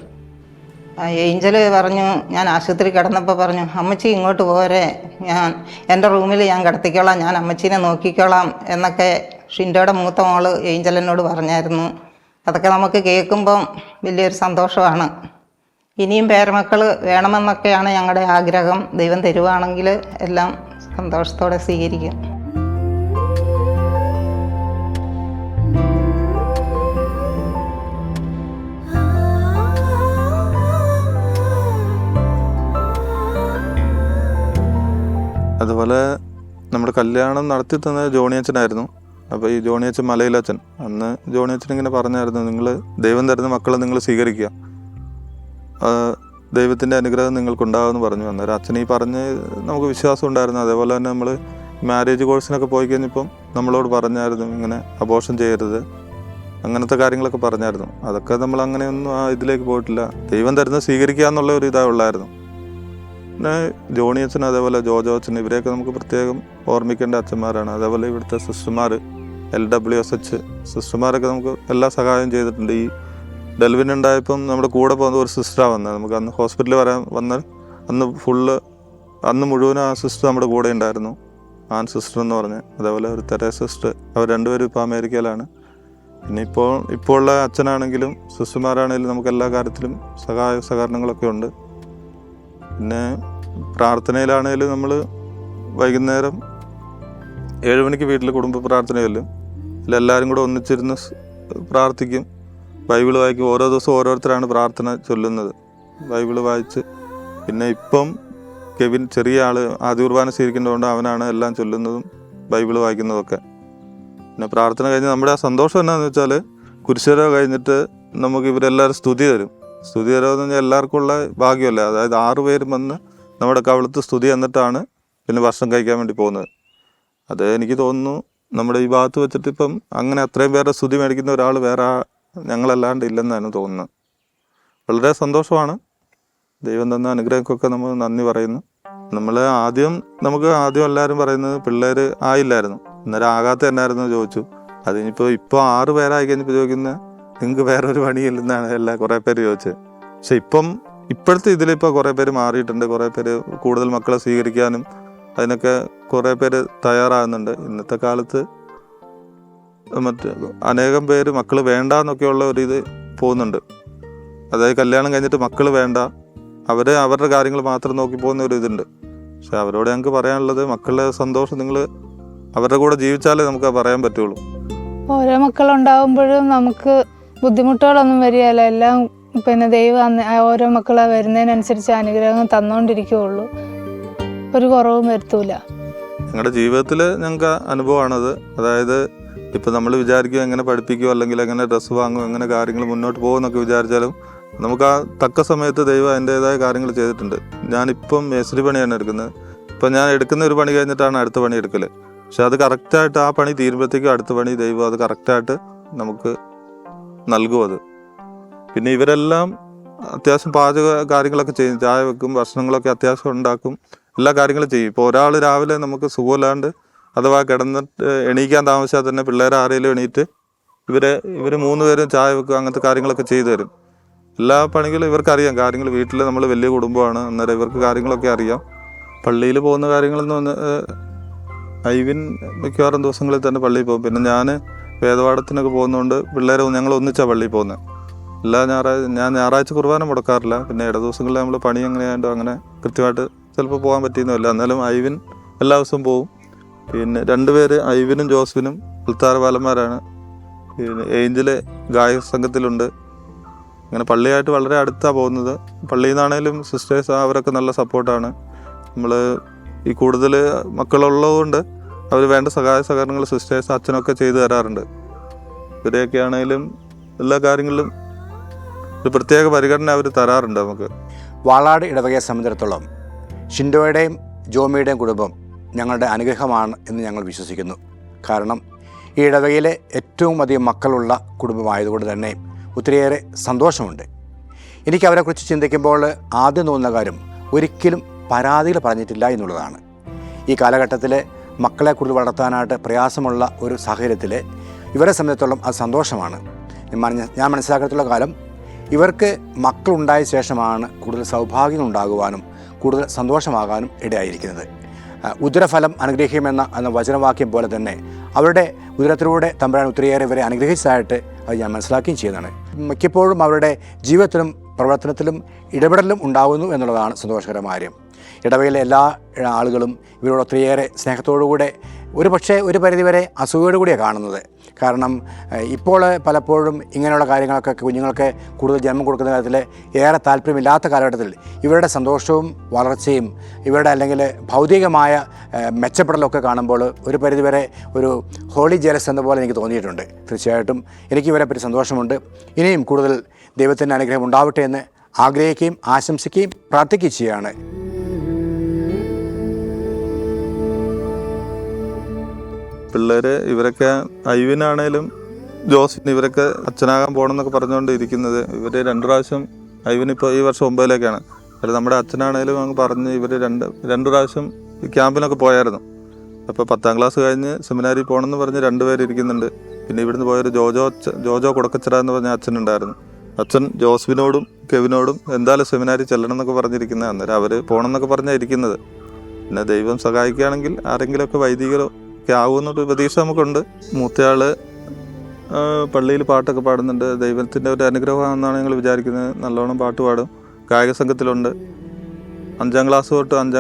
Speaker 7: ഏഞ്ചൽ പറഞ്ഞു, ഞാൻ ആശുപത്രി കിടന്നപ്പോൾ പറഞ്ഞു, അമ്മച്ചി ഇങ്ങോട്ട് പോരെ, എൻ്റെ റൂമിൽ ഞാൻ കിടത്തിക്കോളാം, ഞാൻ അമ്മച്ചീനെ നോക്കിക്കോളാം എന്നൊക്കെ ഷിൻഡോയുടെ മൂത്ത മോള് ഏഞ്ചലിനോട് പറഞ്ഞായിരുന്നു. അതൊക്കെ നമുക്ക് കേൾക്കുമ്പം വലിയൊരു സന്തോഷമാണ്. ഇനിയും പേരമക്കൾ വേണമെന്നൊക്കെയാണ് ഞങ്ങളുടെ ആഗ്രഹം. ദൈവം തരുവാണെങ്കിൽ എല്ലാം സന്തോഷത്തോടെ സ്വീകരിക്കും.
Speaker 3: അതുപോലെ നമ്മുടെ കല്യാണം നടത്തി തന്നത് ജോണിയച്ചനായിരുന്നു. അപ്പോൾ ഈ ജോണിയച്ചൻ മലയിലച്ചൻ, അന്ന് ജോണിയച്ചൻ ഇങ്ങനെ പറഞ്ഞായിരുന്നു, നിങ്ങൾ ദൈവം തരുന്ന മക്കളെ നിങ്ങൾ സ്വീകരിക്കുക, ദൈവത്തിൻ്റെ അനുഗ്രഹം നിങ്ങൾക്കുണ്ടാകുമെന്ന് പറഞ്ഞു. അന്നേരം അച്ഛൻ ഈ പറഞ്ഞ് നമുക്ക് വിശ്വാസം ഉണ്ടായിരുന്നു. അതേപോലെ തന്നെ നമ്മൾ മാരേജ് കോഴ്സിനൊക്കെ പോയി കഴിഞ്ഞപ്പം നമ്മളോട് പറഞ്ഞായിരുന്നു ഇങ്ങനെ അബോർഷൻ ചെയ്യരുത്, അങ്ങനത്തെ കാര്യങ്ങളൊക്കെ പറഞ്ഞായിരുന്നു. അതൊക്കെ നമ്മൾ അങ്ങനെയൊന്നും ആ ഇതിലേക്ക് പോയിട്ടില്ല. ദൈവം തരുന്നത് സ്വീകരിക്കുക എന്നുള്ള ഒരു ഇതാ ഉള്ളായിരുന്നു. പിന്നെ ജോണിയച്ചൻ അതേപോലെ ജോജോ അച്ഛൻ, ഇവരെയൊക്കെ നമുക്ക് പ്രത്യേകം ഓർമ്മിക്കേണ്ട അച്ഛന്മാരാണ്. അതേപോലെ ഇവിടുത്തെ സിസ്റ്റർമാർ, LWSH സിസ്റ്റർമാരൊക്കെ നമുക്ക് എല്ലാ സഹായവും ചെയ്തിട്ടുണ്ട്. ഈ ഡെൽവിൻ ഉണ്ടായപ്പം നമ്മുടെ കൂടെ പോകുന്ന ഒരു സിസ്റ്ററാണ് വന്നത്. നമുക്ക് അന്ന് ഹോസ്പിറ്റലിൽ വന്നാൽ അന്ന് മുഴുവൻ ആ സിസ്റ്റർ നമ്മുടെ കൂടെ ഉണ്ടായിരുന്നു, ആൻ സിസ്റ്റർ എന്ന് പറഞ്ഞ്. അതേപോലെ ഒരു തെരേസ സിസ്റ്റർ, അവർ രണ്ടുപേരും ഇപ്പോൾ അമേരിക്കയിലാണ്. പിന്നെ ഇപ്പോൾ ഉള്ള അച്ഛനാണെങ്കിലും സിസ്റ്റർമാരാണെങ്കിലും നമുക്ക് എല്ലാ കാര്യത്തിലും സഹകരണങ്ങളൊക്കെ ഉണ്ട്. പിന്നെ പ്രാർത്ഥനയിലാണെങ്കിലും നമ്മൾ വൈകുന്നേരം 7 മണിക്ക് വീട്ടിൽ കുടുംബ പ്രാർത്ഥനയല്ലോ, എല്ലാവരും കൂടെ ഒന്നിച്ചിരുന്ന് പ്രാർത്ഥിക്കും, ബൈബിൾ വായിക്കും. ഓരോ ദിവസവും ഓരോരുത്തരാണ് പ്രാർത്ഥന ചൊല്ലുന്നത്, ബൈബിൾ വായിച്ച്. പിന്നെ ഇപ്പം കെവിൻ ചെറിയ ആൾ ആദ്യ കുർബാന സ്വീകരിക്കുന്നതുകൊണ്ട് അവനാണ് എല്ലാം ചൊല്ലുന്നതും ബൈബിൾ വായിക്കുന്നതൊക്കെ. പിന്നെ പ്രാർത്ഥന കഴിഞ്ഞ് നമ്മുടെ ആ സന്തോഷം എന്നാന്ന് വെച്ചാൽ കുരിശുവരവ് കഴിഞ്ഞിട്ട് നമുക്ക് ഇവരെല്ലാവരും സ്തുതി തരും. സ്തുതി തരുമെന്ന് പറഞ്ഞാൽ എല്ലാവർക്കും ഉള്ള ഭാഗ്യമല്ലേ. അതായത് 6 പേരും വന്ന് നമ്മുടെ കവിളത്ത് സ്തുതി എന്നിട്ടാണ് പിന്നെ ഭക്ഷണം കഴിക്കാൻ വേണ്ടി പോകുന്നത്. അത് എനിക്ക് തോന്നുന്നു നമ്മുടെ ഈ ഭാഗത്ത് വെച്ചിട്ട് ഇപ്പം അങ്ങനെ അത്രയും പേരെ സ്തുതി മേടിക്കുന്ന ഒരാൾ വേറെ ഞങ്ങളല്ലാണ്ട് ഇല്ലെന്നാണ് തോന്നുന്നത്. വളരെ സന്തോഷമാണ്. ദൈവം തന്ന അനുഗ്രഹങ്ങൾക്കൊക്കെ നമ്മൾ നന്ദി പറയുന്നു. നമുക്ക് ആദ്യം എല്ലാവരും പറയുന്നത് പിള്ളേർ ആയില്ലായിരുന്നു, അന്നേരം ആകാത്ത എന്നായിരുന്നു ചോദിച്ചു. അതിനിപ്പോൾ 6 പേരായി കഴിഞ്ഞപ്പോൾ ചോദിക്കുന്നത് നിങ്ങൾക്ക് വേറെ ഒരു പണിയില്ലെന്നാണ് കുറേ പേര് ചോദിച്ചത്. പക്ഷെ ഇപ്പോഴത്തെ ഇതിലിപ്പോൾ കുറേ പേര് മാറിയിട്ടുണ്ട്. കുറേ പേര് കൂടുതൽ മക്കളെ സ്വീകരിക്കാനും അതിനൊക്കെ കുറേ പേര് തയ്യാറാകുന്നുണ്ട്. ഇന്നത്തെ കാലത്ത് അനേകം പേര് മക്കൾ വേണ്ട എന്നൊക്കെയുള്ള ഒരിത് പോകുന്നുണ്ട്. അതായത് കല്യാണം കഴിഞ്ഞിട്ട് മക്കൾ വേണ്ട, അവരുടെ കാര്യങ്ങൾ മാത്രം നോക്കി പോകുന്ന ഒരു ഇതുണ്ട്. പക്ഷെ അവരോട് ഞങ്ങൾക്ക് പറയാനുള്ളത്, മക്കളുടെ സന്തോഷം നിങ്ങൾ അവരുടെ കൂടെ ജീവിച്ചാലേ നമുക്ക് പറയാൻ പറ്റുള്ളൂ.
Speaker 4: ഓരോ മക്കളുണ്ടാകുമ്പോഴും നമുക്ക് ബുദ്ധിമുട്ടുകളൊന്നും വരികയില്ല. എല്ലാം പിന്നെ ദൈവം ഓരോ മക്കളെ വരുന്നതിനനുസരിച്ച് അനുഗ്രഹം തന്നുകൊണ്ടിരിക്കുകയുള്ളൂ, ഒരു കുറവും വരുത്തൂല.
Speaker 3: ഞങ്ങളുടെ ജീവിതത്തിൽ ഞങ്ങൾക്ക് അനുഭവമാണത്. അതായത് ഇപ്പം നമ്മൾ വിചാരിക്കും എങ്ങനെ പഠിപ്പിക്കുമോ അല്ലെങ്കിൽ എങ്ങനെ ഡ്രസ്സ് വാങ്ങും, എങ്ങനെ കാര്യങ്ങൾ മുന്നോട്ട് പോകുമെന്നൊക്കെ വിചാരിച്ചാലും നമുക്ക് ആ തക്ക സമയത്ത് ദൈവം അതിൻ്റേതായ കാര്യങ്ങൾ ചെയ്തിട്ടുണ്ട്. ഞാനിപ്പം മേസ്ത്രി പണിയാണ് എടുക്കുന്നത്. ഇപ്പം ഞാൻ എടുക്കുന്ന ഒരു പണി കഴിഞ്ഞിട്ടാണ് അടുത്ത പണി എടുക്കൽ. പക്ഷെ അത് കറക്റ്റായിട്ട് ആ പണി തീരുമ്പോഴത്തേക്കും അടുത്ത പണി ദൈവം അത് കറക്റ്റായിട്ട് നമുക്ക് നൽകും. അത് പിന്നെ ഇവരെല്ലാം അത്യാവശ്യം പാചക കാര്യങ്ങളൊക്കെ ചെയ്യും, ചായ വെക്കും, ഭക്ഷണങ്ങളൊക്കെ അത്യാവശ്യം ഉണ്ടാക്കും, എല്ലാ കാര്യങ്ങളും ചെയ്യും. ഇപ്പോൾ ഒരാൾ രാവിലെ നമുക്ക് സുഖമില്ലാണ്ട് അഥവാ കിടന്നിട്ട് എണീക്കാൻ താമസിച്ചാൽ തന്നെ പിള്ളേരെ ആരെങ്കിലും എണീറ്റ് ഇവർ 3 പേരും ചായ വെക്കുക, അങ്ങനത്തെ കാര്യങ്ങളൊക്കെ ചെയ്തു തരും. എല്ലാ പണികളും ഇവർക്കറിയാം. കാര്യങ്ങൾ വീട്ടിൽ നമ്മൾ വലിയ കുടുംബമാണ്, അന്നേരം ഇവർക്ക് കാര്യങ്ങളൊക്കെ അറിയാം. പള്ളിയിൽ പോകുന്ന കാര്യങ്ങളെന്ന് ഐവിൻ മിക്കവാറും ദിവസങ്ങളിൽ തന്നെ പള്ളിയിൽ പോകും. പിന്നെ ഞാൻ വേദപാഠത്തിനൊക്കെ പോകുന്നതുകൊണ്ട് പിള്ളേരെ ഞങ്ങൾ ഒന്നിച്ചാണ് പള്ളിയിൽ പോകുന്നത്. ഞാൻ ഞായറാഴ്ച കുർബാന മുടക്കാറില്ല. പിന്നെ ഇട ദിവസങ്ങളിൽ നമ്മൾ പണി എങ്ങനെയാണ്ടോ അങ്ങനെ കൃത്യമായിട്ട് ചിലപ്പോൾ പോകാൻ പറ്റിയെന്നില്ല. എന്നാലും ഐവിൻ എല്ലാ ദിവസവും പോവും. പിന്നെ 2 പേര് ഐവിനും ജോസഫിനും അൽത്താര ബാലന്മാരാണ്. ഏഞ്ചല് ഗായക സംഘത്തിലുണ്ട്. അങ്ങനെ പള്ളിയായിട്ട് വളരെ അടുത്താണ് പോകുന്നത്. പള്ളിയിൽ നിന്നാണേലും സിസ്റ്റേഴ്സ് അവരൊക്കെ നല്ല സപ്പോർട്ടാണ്. നമ്മൾ ഈ കൂടുതൽ മക്കളുള്ളതുകൊണ്ട് അവർ വേണ്ട സഹായ സഹകരണങ്ങൾ സിസ്റ്റേഴ്സ് അച്ഛനൊക്കെ ചെയ്തു തരാറുണ്ട്. ഇവരെയൊക്കെ ആണെങ്കിലും എല്ലാ കാര്യങ്ങളിലും ഒരു പ്രത്യേക പരിഗണന അവർ തരാറുണ്ട് നമുക്ക്.
Speaker 8: വാളാട് ഇടവകയെ സംബന്ധിച്ചിടത്തോളം ഷിൻഡോയുടെയും ജോമിയുടെയും കുടുംബം ഞങ്ങളുടെ അനുഗ്രഹമാണ് എന്ന് ഞങ്ങൾ വിശ്വസിക്കുന്നു. കാരണം ഈ ഇടവകയിലെ ഏറ്റവും അധികം മക്കളുള്ള കുടുംബമായതുകൊണ്ട് തന്നെ ഒത്തിരിയേറെ സന്തോഷമുണ്ട്. എനിക്ക് അവരെക്കുറിച്ച് ചിന്തിക്കുമ്പോൾ ആദ്യം തോന്നുന്ന കാര്യം ഒരിക്കലും പരാതികൾ പറഞ്ഞിട്ടില്ല എന്നുള്ളതാണ്. ഈ കാലഘട്ടത്തിൽ മക്കളെ കൂടുതൽ വളർത്താനായിട്ട് പ്രയാസമുള്ള ഒരു സാഹചര്യത്തിൽ ഇവരെ സംബന്ധിച്ചിടത്തോളം അത് സന്തോഷമാണ്. ഞാൻ മനസ്സിലാക്കിയിട്ടുള്ള കാലം ഇവർക്ക് മക്കളുണ്ടായ ശേഷമാണ് കൂടുതൽ സൗഭാഗ്യങ്ങൾ ഉണ്ടാകുവാനും കൂടുതൽ സന്തോഷമാകാനും ഇടയായിരിക്കുന്നത്. ഉദരഫലം അനുഗ്രഹിക്കുമെന്ന വചനവാക്യം പോലെ തന്നെ അവരുടെ ഉദരത്തിലൂടെ തമ്പുരാൻ ഒത്തിരിയേറെ ഇവരെ അനുഗ്രഹിച്ചതായിട്ട് അത് ഞാൻ മനസ്സിലാക്കുകയും ചെയ്യുന്നതാണ്. മിക്കപ്പോഴും അവരുടെ ജീവിതത്തിലും പ്രവർത്തനത്തിലും ഇടപെടലും ഉണ്ടാകുന്നു എന്നുള്ളതാണ് സന്തോഷകരമായ കാര്യം. ഇടവകയിലെ എല്ലാ ആളുകളും ഇവരോട് ഒത്തിരിയേറെ സ്നേഹത്തോടുകൂടെ ഒരു പരിധിവരെ അസൂയോടുകൂടിയാണ് കാണുന്നത്. കാരണം ഇപ്പോൾ പലപ്പോഴും ഇങ്ങനെയുള്ള കാര്യങ്ങളൊക്കെ കുഞ്ഞുങ്ങൾക്ക് കൂടുതൽ ജന്മം കൊടുക്കുന്ന കാര്യത്തിൽ ഏറെ താല്പര്യമില്ലാത്ത കാലഘട്ടത്തിൽ ഇവരുടെ സന്തോഷവും വളർച്ചയും ഇവരുടെ അല്ലെങ്കിൽ ഭൗതികമായ മെച്ചപ്പെടലൊക്കെ കാണുമ്പോൾ ഒരു പരിധിവരെ ഒരു ഹോളി ജലസ് എന്ന പോലെ എനിക്ക് തോന്നിയിട്ടുണ്ട്. തീർച്ചയായിട്ടും എനിക്ക് ഇവരെ പറ്റി സന്തോഷമുണ്ട്. ഇനിയും കൂടുതൽ ദൈവത്തിൻ്റെ അനുഗ്രഹം ഉണ്ടാവട്ടെ എന്ന് ആഗ്രഹിക്കുകയും ആശംസിക്കുകയും പ്രാർത്ഥിക്കുകയും ചെയ്യുകയാണ്.
Speaker 3: പിള്ളേർ ഇവരൊക്കെ ഐവിനാണേലും ജോസിന് ഇവരൊക്കെ അച്ഛനാകാൻ പോകണമെന്നൊക്കെ പറഞ്ഞുകൊണ്ട് ഇരിക്കുന്നത്. ഇവർ 2 പ്രാവശ്യം ഐവിനിപ്പോൾ ഈ വർഷം 9ലേക്കാണ്. അതിൽ നമ്മുടെ അച്ഛനാണേലും അങ്ങ് പറഞ്ഞ് ഇവർ രണ്ട് പ്രാവശ്യം ക്യാമ്പിനൊക്കെ പോയായിരുന്നു. അപ്പോൾ 10ാം ക്ലാസ് കഴിഞ്ഞ് സെമിനാരി പോകണമെന്ന് പറഞ്ഞ് 2 പേര് ഇരിക്കുന്നുണ്ട്. പിന്നെ ഇവിടുന്ന് പോയൊരു ജോജോ കുടക്കച്ചിറ എന്ന് പറഞ്ഞ അച്ഛനുണ്ടായിരുന്നു. അച്ഛൻ ജോസ്വിനോടും കെവിനോടും എന്തായാലും സെമിനാരി ചെല്ലണം എന്നൊക്കെ പറഞ്ഞിരിക്കുന്നത്. അന്നേരം അവർ പോകണം എന്നൊക്കെ പറഞ്ഞാൽ ഇരിക്കുന്നത്. പിന്നെ ദൈവം സഹായിക്കുകയാണെങ്കിൽ ആരെങ്കിലുമൊക്കെ വൈദികരോ ഒക്കെ ആകുമെന്നൊരു പ്രതീക്ഷ നമുക്കുണ്ട്. മൂത്തയാള് പള്ളിയിൽ പാട്ടൊക്കെ പാടുന്നുണ്ട്. ദൈവത്തിൻ്റെ ഒരു അനുഗ്രഹമാണെന്നാണ് ഞങ്ങൾ വിചാരിക്കുന്നത്. നല്ലോണം പാട്ട് പാടും. ഗായക സംഘത്തിലുണ്ട്. 5ാം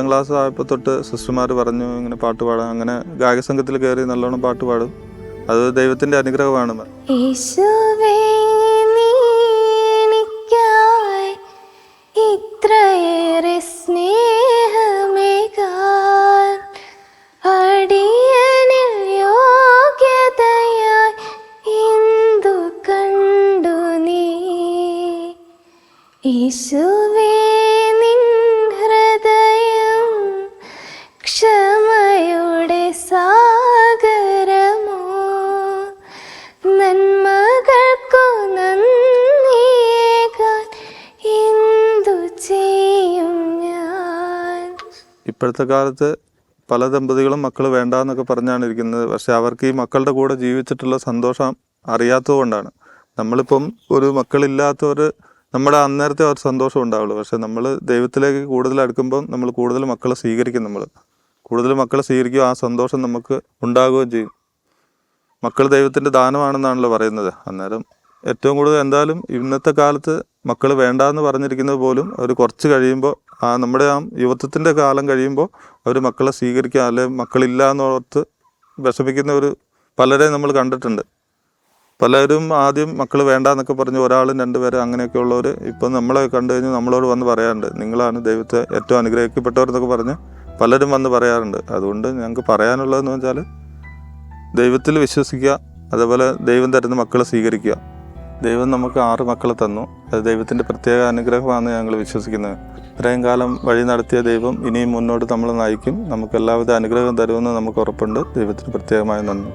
Speaker 3: ക്ലാസ് ആയപ്പോൾ തൊട്ട് സിസ്റ്റർമാർ പറഞ്ഞു ഇങ്ങനെ പാട്ട് പാടാം. അങ്ങനെ ഗായക സംഘത്തിൽ കയറി നല്ലോണം പാട്ട് പാടും. അത് ദൈവത്തിൻ്റെ അനുഗ്രഹമാണ്.
Speaker 2: ഇത്രയേറെ സ്നേഹമേകാൻ അടിയനിൽ യോഗ്യതയായി എന്തു കണ്ടു നീ യേശുവേ, നിൻ ഹൃദയം ക്ഷമയുടെ സാഗരമോ, നന്മകൾക്കു നന്ദിയേകാൻ എന്തു ചെയ്യും ഞാൻ.
Speaker 3: ഇപ്പോഴത്തെ കാലത്ത് പല ദമ്പതികളും മക്കൾ വേണ്ടാന്നൊക്കെ പറഞ്ഞാണ് ഇരിക്കുന്നത്. പക്ഷെ അവർക്ക് ഈ മക്കളുടെ കൂടെ ജീവിച്ചിട്ടുള്ള സന്തോഷം അറിയാത്തതുകൊണ്ടാണ്. നമ്മളിപ്പം ഒരു മക്കളില്ലാത്തവർ നമ്മുടെ അന്നേരത്തെ ഒരു സന്തോഷം ഉണ്ടാവുള്ളൂ. പക്ഷെ നമ്മൾ ദൈവത്തിലേക്ക് കൂടുതൽ അടുക്കുമ്പം നമ്മൾ കൂടുതൽ മക്കളെ സ്വീകരിക്കും. കൂടുതൽ മക്കളെ സ്വീകരിക്കുക, ആ സന്തോഷം നമുക്ക് ഉണ്ടാകുകയും ചെയ്യും. മക്കൾ ദൈവത്തിൻ്റെ ദാനമാണെന്നാണല്ലോ പറയുന്നത്. അന്നേരം ഏറ്റവും കൂടുതൽ എന്തായാലും ഇന്നത്തെ കാലത്ത് മക്കൾ വേണ്ടാന്ന് പറഞ്ഞിരിക്കുന്നത് പോലും അവർ കുറച്ച് കഴിയുമ്പോൾ നമ്മുടെ യുവത്വത്തിൻ്റെ കാലം കഴിയുമ്പോൾ അവർ മക്കളെ സ്വീകരിക്കുക, അല്ലെങ്കിൽ മക്കളില്ല എന്നോർത്ത് വിഷമിക്കുന്ന പലരെ നമ്മൾ കണ്ടിട്ടുണ്ട്. പലരും ആദ്യം മക്കൾ വേണ്ടാന്നൊക്കെ പറഞ്ഞ് 1 2 പേര് അങ്ങനെയൊക്കെ ഉള്ളവർ ഇപ്പം നമ്മളെ കണ്ടു കഴിഞ്ഞാൽ നമ്മളോട് വന്ന് പറയാറുണ്ട്, നിങ്ങളാണ് ദൈവത്തെ ഏറ്റവും അനുഗ്രഹിക്കപ്പെട്ടവരെന്നൊക്കെ പറഞ്ഞ് പലരും വന്ന് പറയാറുണ്ട്. അതുകൊണ്ട് ഞങ്ങൾക്ക് പറയാനുള്ളതെന്ന് വെച്ചാൽ ദൈവത്തിൽ വിശ്വസിക്കുക, അതേപോലെ ദൈവം തരുന്ന മക്കളെ സ്വീകരിക്കുക. ദൈവം നമുക്ക് 6 മക്കളെ തന്നു. അത് ദൈവത്തിൻ്റെ പ്രത്യേക അനുഗ്രഹമാണെന്ന് ഞങ്ങൾ വിശ്വസിക്കുന്നത്. ഇത്രയും കാലം വഴി നടത്തിയ ദൈവം ഇനിയും മുന്നോട്ട് നമ്മളെ നയിക്കും. നമുക്ക് എല്ലാവിധ അനുഗ്രഹം തരുമെന്ന് നമുക്ക് ഉറപ്പുണ്ട്. ദൈവത്തിന് പ്രത്യേകമായി നന്ദി.